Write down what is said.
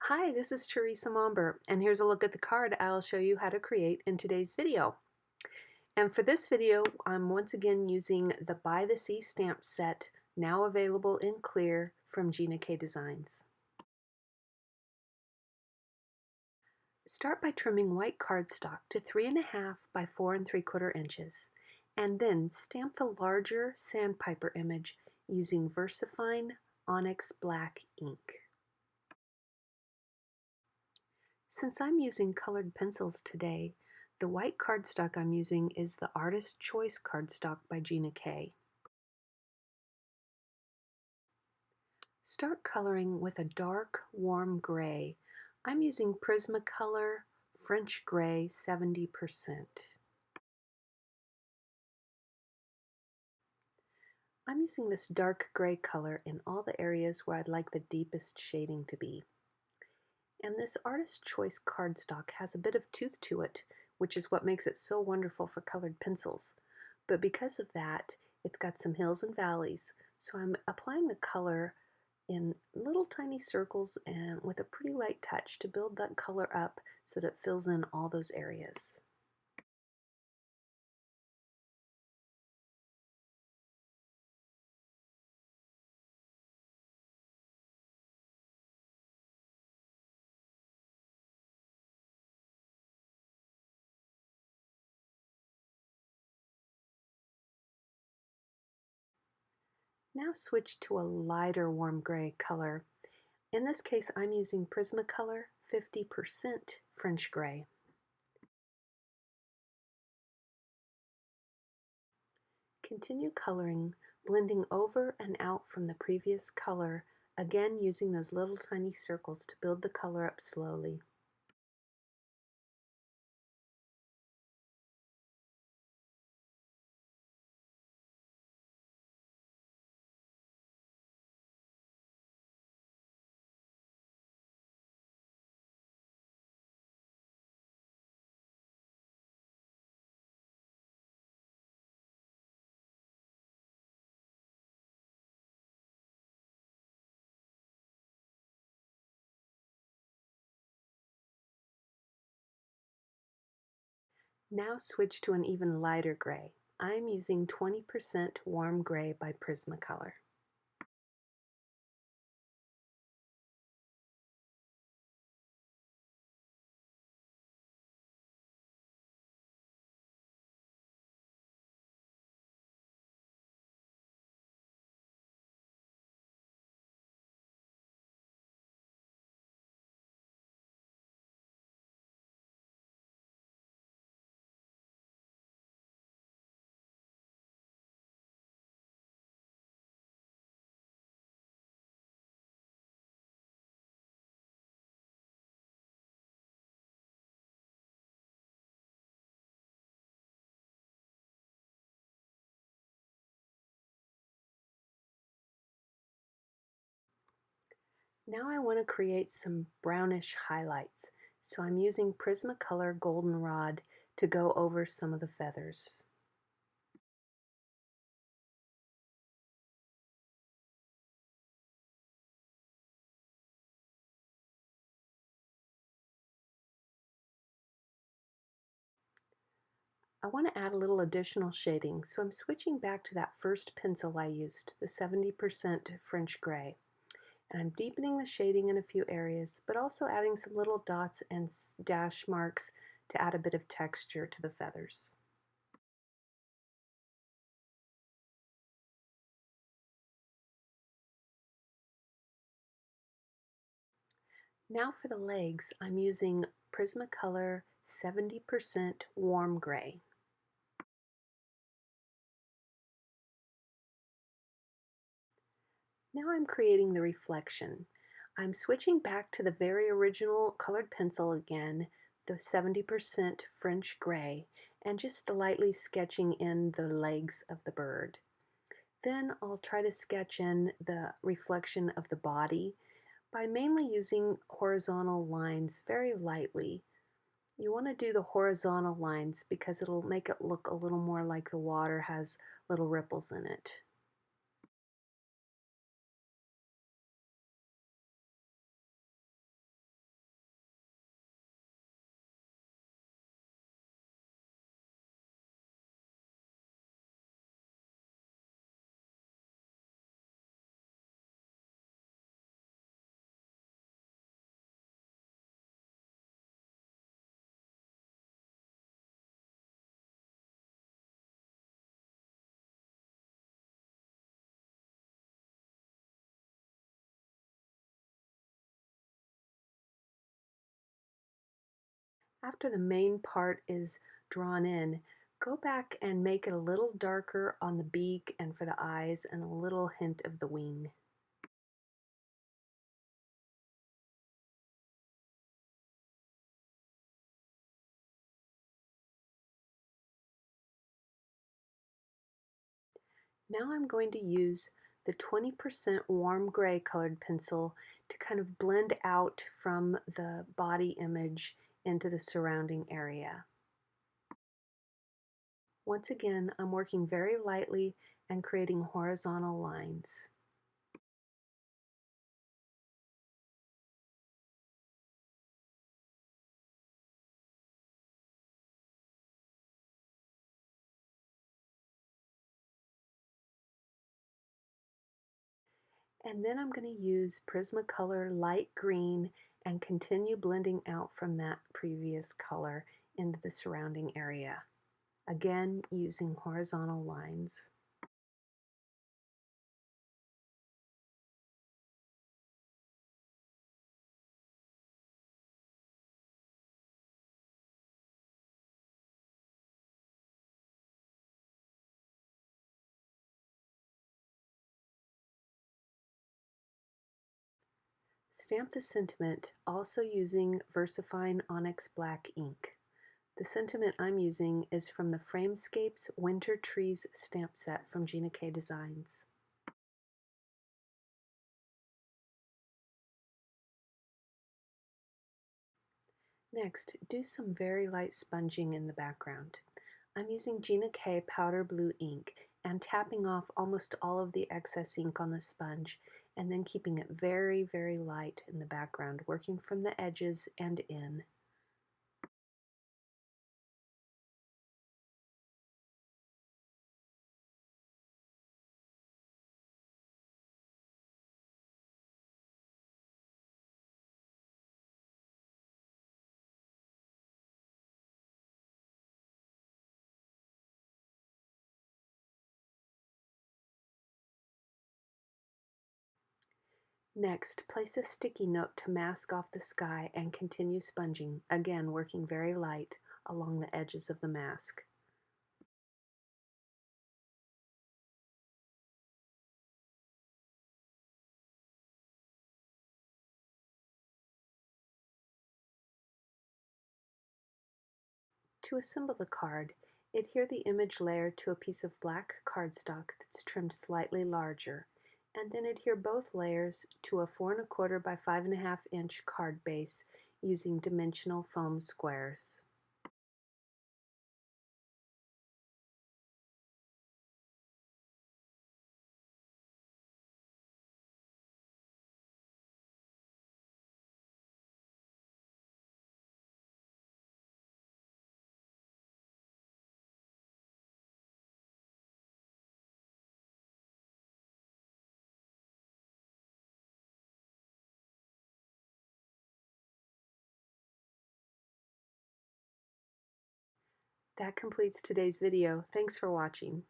Hi, this is Teresa Momber, and here's a look at the card I'll show you how to create in today's video. And for this video, I'm once again using the By the Sea stamp set, now available in clear from Gina Designs. Start by trimming white cardstock to 3.5 by 4 3/4 inches, and then stamp the larger Sandpiper image using VersaFine Onyx black ink. Since I'm using colored pencils today, the white cardstock I'm using is the Artist Choice cardstock by Gina. Start coloring with a dark, warm gray. I'm using Prismacolor French Gray 70%. I'm using this dark gray color in all the areas where I'd like the deepest shading to be. And this Artist Choice cardstock has a bit of tooth to it, which is what makes it so wonderful for colored pencils. But because of that, it's got some hills and valleys, so I'm applying the color in little tiny circles and with a pretty light touch to build that color up so that it fills in all those areas. Now switch to a lighter warm gray color. In this case, I'm using Prismacolor 50% French Gray. Continue coloring, blending over and out from the previous color, again using those little tiny circles to build the color up slowly. Now switch to an even lighter gray. I'm using 20% warm gray by Prismacolor. Now I want to create some brownish highlights, so I'm using Prismacolor Goldenrod to go over some of the feathers. I want to add a little additional shading, so I'm switching back to that first pencil I used, the 70% French Gray. And I'm deepening the shading in a few areas, but also adding some little dots and dash marks to add a bit of texture to the feathers. Now for the legs, I'm using Prismacolor 70% Warm Gray. Now I'm creating the reflection. I'm switching back to the very original colored pencil again, the 70% French Gray, and just lightly sketching in the legs of the bird. Then I'll try to sketch in the reflection of the body by mainly using horizontal lines very lightly. You want to do the horizontal lines because it'll make it look a little more like the water has little ripples in it. After the main part is drawn in, go back and make it a little darker on the beak and for the eyes and a little hint of the wing. Now I'm going to use the 20% warm gray colored pencil to kind of blend out from the body image into the surrounding area. Once again, I'm working very lightly and creating horizontal lines. And then I'm going to use Prismacolor light green and continue blending out from that previous color into the surrounding area. Again, using horizontal lines. Stamp the sentiment also using VersaFine Onyx black ink. The sentiment I'm using is from the Framescapes Winter Trees stamp set from Gina Designs. Next, do some very light sponging in the background. I'm using Gina powder blue ink and tapping off almost all of the excess ink on the sponge and then keeping it very, very light in the background, working from the edges and in. Next, place a sticky note to mask off the sky and continue sponging, again working very light along the edges of the mask. To assemble the card, adhere the image layer to a piece of black cardstock that's trimmed slightly larger, and then adhere both layers to a 4 1/4 by 5 1/2 inch card base using dimensional foam squares. That completes today's video. Thanks for watching.